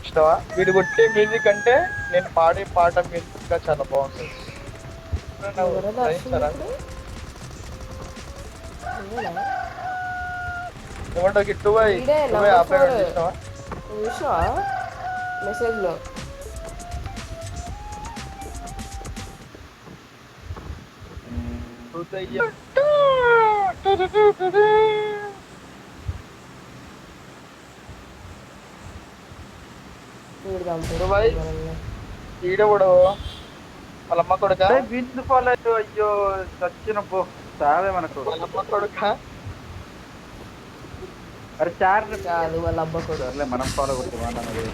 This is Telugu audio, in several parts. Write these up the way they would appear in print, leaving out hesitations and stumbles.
ఇష్టమా వీడు కొట్టే మ్యూజిక్ అంటే నేను పాడే పాట మ్యూజిక్ ఇంకా చాలా బాగుంటుంది. ఎవరో దర్శనం గ్రహించారా? ఇప్పుడు నువ్వేనా? ఏమంటావు గిట్టు బాయ్? వీడే నువ్వే నంబర్ 4 ఆపరేట్ చేసినావా? చూసినావా మెసేజ్లో? హృదయం. వీడు చూడు బాయ్ చంపేస్తుంది మనల్ని. ఈడెవడు వాళ్ళ అమ్మ కొడుక? వీళ్ళు ఫాలో అయితే అయ్యో చచ్చిన పో చావే మనకు. వాళ్ళ అమ్మ కొడుక? అరే చార్ కాదు వాళ్ళ అబ్బ కూడా. సర్లే మనం ఫాలో కొడుతుంది అన్నది.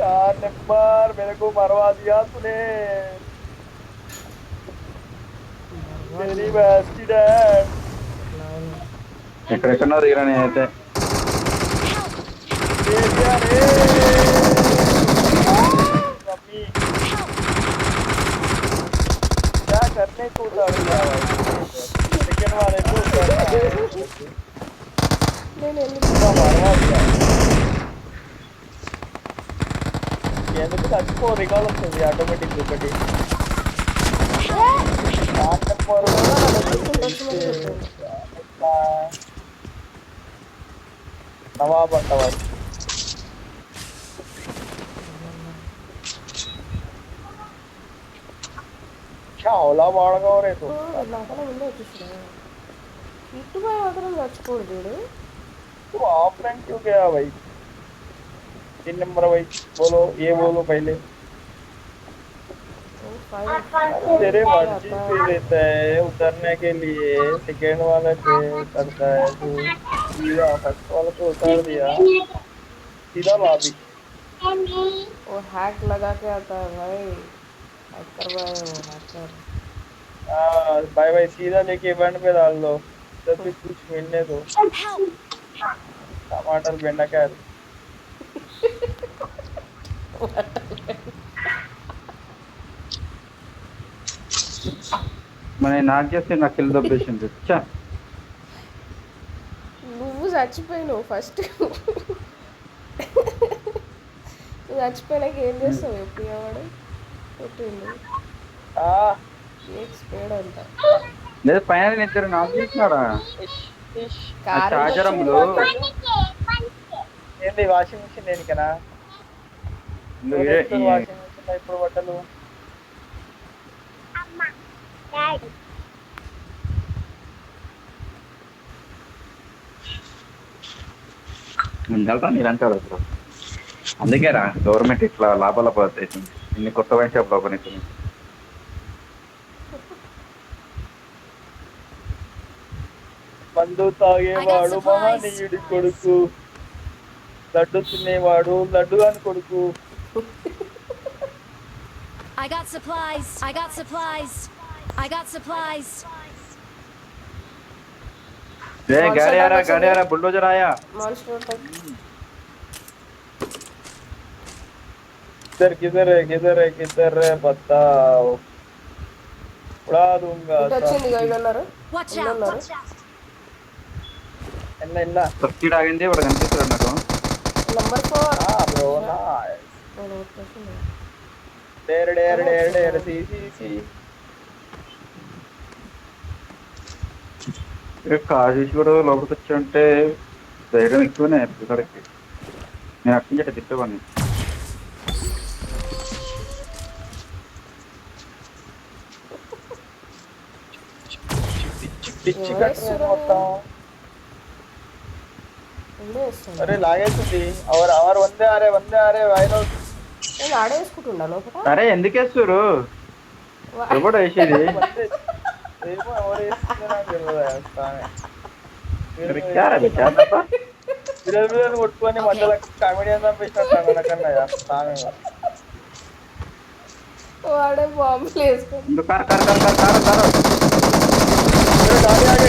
4 नंबर मेरे को मरवा दिया तूने तेरी भैंस की डैड. నాయన. ఎక్కడెక్కడో రీరా నేనైతే दे दिया रे मम्मी. क्या करने को उतार दिया सेकंड वाले को उतारना है. నేను पूरा मरवा दिया. ఎందుకు చచ్చిపో రికాల్ వస్తుంది ఆటోమేటిక్ ఒకటి. నవాబ్ అంటవా? చాలా బాగా రేపు నాకన్నా ముందే వచ్చేసిన ఇటు పోయి మాత్రం చచ్చిపోడు చూడు. ऑफलाइन क्यों गया भाई? 3 नंबर भाई बोलो ये बोलो पहले. तेरे मर्जी पे देता है उतरने के लिए. सेकेंड वाले पे उतरता है तो सीधा फर्स्ट वाले पे उतार दिया सीधा लॉबी. वो हैक लगा के आता है भाई. हैकर भाई वो हैकर. भाई भाई सीधा लेके इवेंट पे डाल दो जब भी कुछ मिलने दो. टमाटर बेंडाकाय మన నాకు చేస్తే నాకు కిల్ దొబ్బేసింది. నువ్వు చచ్చిపోయినావు ఫస్ట్. నువ్వు చచ్చిపోయినాక ఏం చేస్తావు? ఎప్పుడు వాడు పెట్టిండు ఎక్స్పేడ్ అంట. లేదు పైన ఇద్దరు నాకు చేసినాడా చార్జరములు ఏంది వాషింగ్ మిషన్ దేనికనా? వాషింగ్ మిషన్ ఇప్పుడు బట్టలు వెళ్తా మీరంటారు అసలు. అందుకేరా గవర్నమెంట్ ఇట్లా లాభాల పడుతుంది. ఇన్ని కొత్త వైన్ షాప్ ఓపెన్ అవుతుంది. మందు తాగేవాడు మహనీయుడి కొడుకు, లడ్డు తినేవాడు లడ్డుగాని కొడుకు. I got supplies. I got supplies. I got supplies. गाड़ी आ रहा बुलडोजर आया. मानस्टर तक किधर है बताओ. उड़ा दूंगा. వచ్చింది గైడ్ అన్నారు. Watch out. అన్నారు ఎన్న సబ్సిడీ ఆగింది వాడు కనిపిస్తాడు నాకు. నంబర్ 4 బ్రో డేర్ సి కాజేసి కూడా లోపలికి వచ్చి ఉంటే ధైర్యం ఎక్కువనే ఇక్కడికి. నేను అక్కడి నుంచి తిప్పేవాడిని. పిచ్చి కట్టిన మొత్తం. अरे లాగేసింది. అవర్ వందే ఆరే వైరస్. నేను ఆడేసుకుంటున్నా లోపల. అరే ఎందుకు వేస్తారు ఎవడు వేసేది? ఏమో ఎవరు వేస్తుందో నాకు తెలియదు. కొట్టుకొని మధ్యలో కామెడియన్ చంపేసినట్టు అనకన్నయ్య తానే వాడే బాంబులు వేసుకొని గాడి